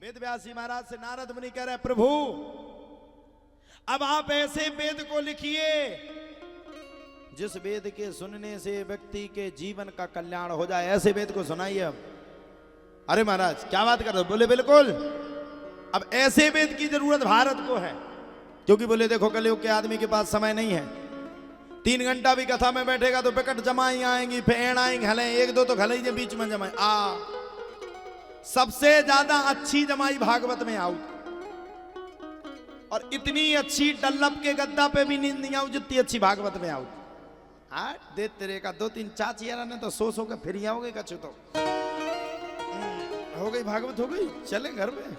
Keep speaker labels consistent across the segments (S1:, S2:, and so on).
S1: वेद व्यासी महाराज से नारद मुनि कह रहे प्रभु अब आप ऐसे वेद को लिखिए जिस वेद के सुनने से व्यक्ति के जीवन का कल्याण हो जाए, ऐसे वेद को सुनाइए। अब अरे महाराज क्या बात कर रहे हो? बोले बिल्कुल, अब ऐसे वेद की जरूरत भारत को है। क्योंकि बोले देखो कलयुग के आदमी के पास समय नहीं है, 3 घंटा भी कथा में बैठेगा तो विकट जमाई आएंगी, फेड़ आएंगे, हले 1-2 तो खले ही बीच में जमाई सबसे ज्यादा अच्छी जमाई भागवत में आऊ, और इतनी अच्छी डल्लप के गद्दा पे भी नींद नहीं आऊ जितनी अच्छी भागवत में आऊ। दे तेरे का 2-3 चाची यारा ने तो सो के फिर आओगे कछु तो हो गई भागवत, हो गई, चले घर में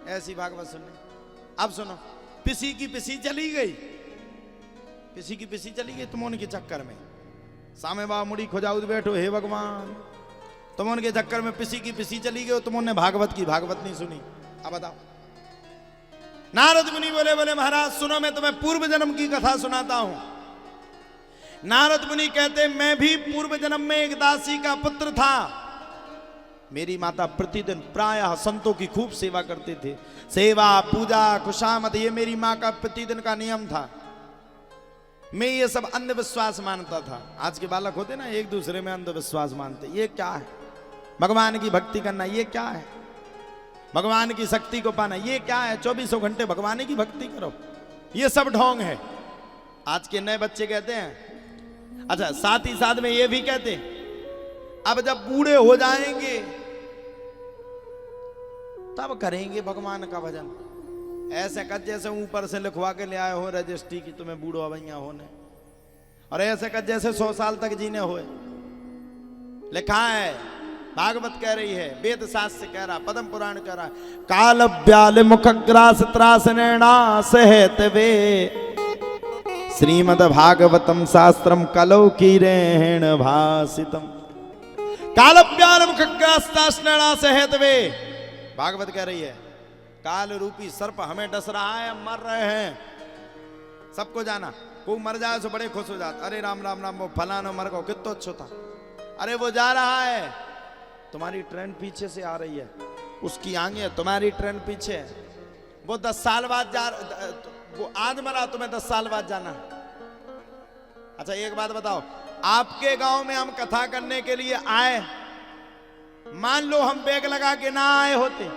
S1: ऐसी भागवत सुनने। अब सुनो, पिसी की पिसी चली गई, पिसी की पिसी चली गई तुम उनके चक्कर में। सामे बाबा मुड़ी खोजाउद बैठो, हे भगवान तुम उनके चक्कर में पिसी की पिसी चली गई, तुमने भागवत की भागवत नहीं सुनी। अब बताओ। नारद मुनि बोले बोले महाराज सुनो, मैं तुम्हें पूर्व जन्म की कथा सुनाता हूं। नारद मुनि कहते मैं भी पूर्व जन्म में एक दासी का पुत्र था। मेरी माता प्रतिदिन प्रायः संतों की खूब सेवा करते थे, सेवा पूजा खुशामद ये मेरी माँ का प्रतिदिन का नियम था। मैं ये सब अंधविश्वास मानता था। आज के बालक होते ना एक दूसरे में अंधविश्वास मानते, ये क्या है? भगवान की भक्ति करना ये क्या है? भगवान की शक्ति को पाना ये क्या है? 24 घंटे भगवान की भक्ति करो, ये सब ढोंग है। आज के नए बच्चे कहते हैं। अच्छा, साथ ही साथ में ये भी कहते अब जब बूढ़े हो जाएंगे तब करेंगे भगवान का भजन। ऐसे कद जैसे ऊपर से लिखवा के ले आए हो रजिस्ट्री की तुम्हें बूढ़ो अवैया होने, और ऐसे कद जैसे 100 साल तक जीने हुए। लिखा है, भागवत कह रही है, वेद शास्त्र कह रहा, पद्म पुराण कह रहा, काल ब्याल मुखग्रास त्रास नैणास हेतवे श्रीमद भागवतम शास्त्रम कलौ कीरेण भासितम। काल ब्याल मुखग्रास त्रास नैणास हेतवे, भागवत कह रही है काल रूपी सर्प हमें डस रहा है, हम मर रहे हैं। सबको जाना, कोई मर जाए तो बड़े खुश हो जाते, अरे राम राम राम वो फलाना मर गो कितना अच्छा था। अरे वो जा रहा है, तुम्हारी ट्रेन पीछे से आ रही है, उसकी आगे तुम्हारी ट्रेन पीछे है, वो 10 साल बाद वो आज मरा, तुम्हें 10 साल बाद जाना है। अच्छा एक बात बताओ, आपके गांव में हम कथा करने के लिए आए, मान लो हम बैग लगा के ना आए होते,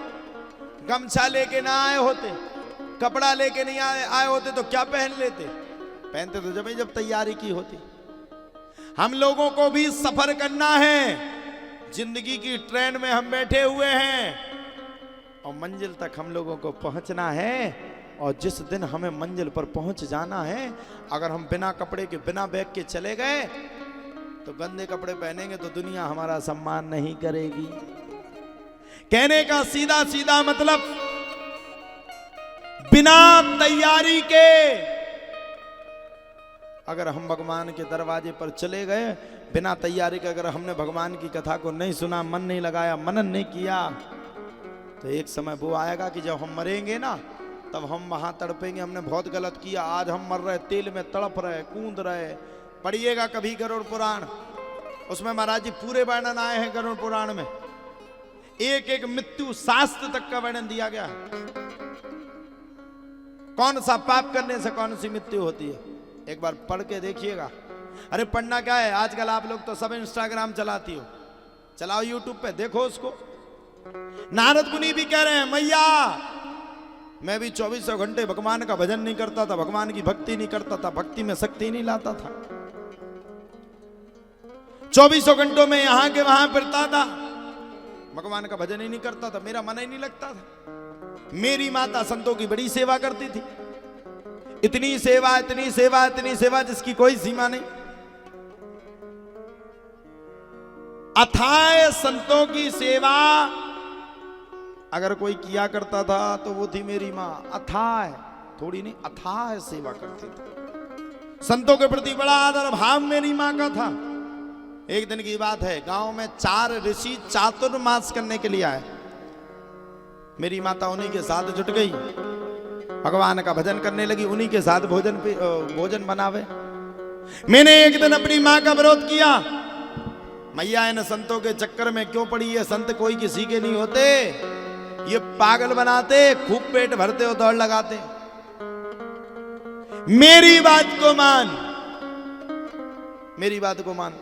S1: गमछा लेके ना आए होते, कपड़ा लेके नहीं आए होते तो क्या पहन लेते? पहनते तो जब तैयारी की होती। हम लोगों को भी सफर करना है, जिंदगी की ट्रेन में हम बैठे हुए हैं और मंजिल तक हम लोगों को पहुंचना है। और जिस दिन हमें मंजिल पर पहुंच जाना है, अगर हम बिना कपड़े के बिना बैग के चले गए तो गंदे कपड़े पहनेंगे तो दुनिया हमारा सम्मान नहीं करेगी। कहने का सीधा सीधा मतलब, बिना तैयारी के अगर हम भगवान के दरवाजे पर चले गए, बिना तैयारी के अगर हमने भगवान की कथा को नहीं सुना, मन नहीं लगाया, मनन नहीं किया, तो एक समय वो आएगा कि जब हम मरेंगे ना, तब हम वहां तड़पेंगे, हमने बहुत गलत किया, आज हम मर रहे, तेल में तड़प रहे, कूद रहे। पढ़िएगा कभी गरुड़ पुराण, उसमें महाराज जी पूरे वर्णन आए हैं गरुड़ पुराण में, एक एक मृत्यु शास्त्र तक का वर्णन दिया गया है। कौन सा पाप करने से कौन सी मृत्यु होती है, एक बार पढ़ के देखिएगा। अरे पढ़ना क्या है, आजकल आप लोग तो सब इंस्टाग्राम चलाती हो, चलाओ यूट्यूब पे देखो उसको। नारद मुनि भी कह रहे हैं मैया मैं भी 24 घंटे भगवान का भजन नहीं करता था, भगवान की भक्ति नहीं करता था, भक्ति में शक्ति नहीं लाता था, 24 घंटों में यहां के वहां फिरता था, भगवान का भजन ही नहीं करता था, मेरा मन ही नहीं लगता था। मेरी माता संतों की बड़ी सेवा करती थी, इतनी सेवा इतनी सेवा इतनी सेवा जिसकी कोई सीमा नहीं। अथाह संतों की सेवा अगर कोई किया करता था तो वो थी मेरी माँ। अथाह थोड़ी नहीं, अथाह सेवा करती थी, संतों के प्रति बड़ा आदर भाव मेरी माँ का था। एक दिन की बात है, गांव में 4 ऋषि चातुर्मास करने के लिए आए, मेरी माता उन्हीं के साथ जुट गई, भगवान का भजन करने लगी, उन्हीं के साथ भोजन बनावे। मैंने एक दिन अपनी माँ का विरोध किया, मैया इन संतों के चक्कर में क्यों पड़ी है, संत कोई किसी के नहीं होते, ये पागल बनाते, खूब पेट भरते हो, दौड़ लगाते। मेरी बात को मान, मेरी बात को मान,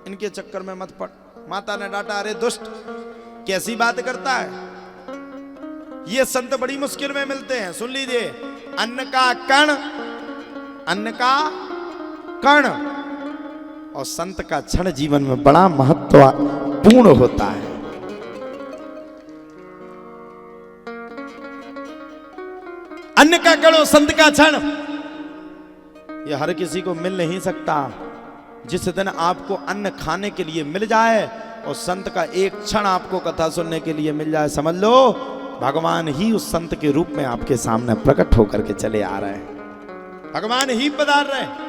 S1: इनके चक्कर में मत पड़। माता ने डांटा, अरे दुष्ट, कैसी बात करता है? ये संत बड़ी मुश्किल में मिलते हैं। सुन लीजिए, अन्न का कण, अन्न का कण और संत का क्षण जीवन में बड़ा महत्वपूर्ण होता है। अन्न का कण और संत का क्षण, ये हर किसी को मिल नहीं सकता। जिस दिन आपको अन्न खाने के लिए मिल जाए और संत का एक क्षण आपको कथा सुनने के लिए मिल जाए, समझ लो भगवान ही उस संत के रूप में आपके सामने प्रकट होकर के चले आ रहे हैं। भगवान ही पधार रहे हैं।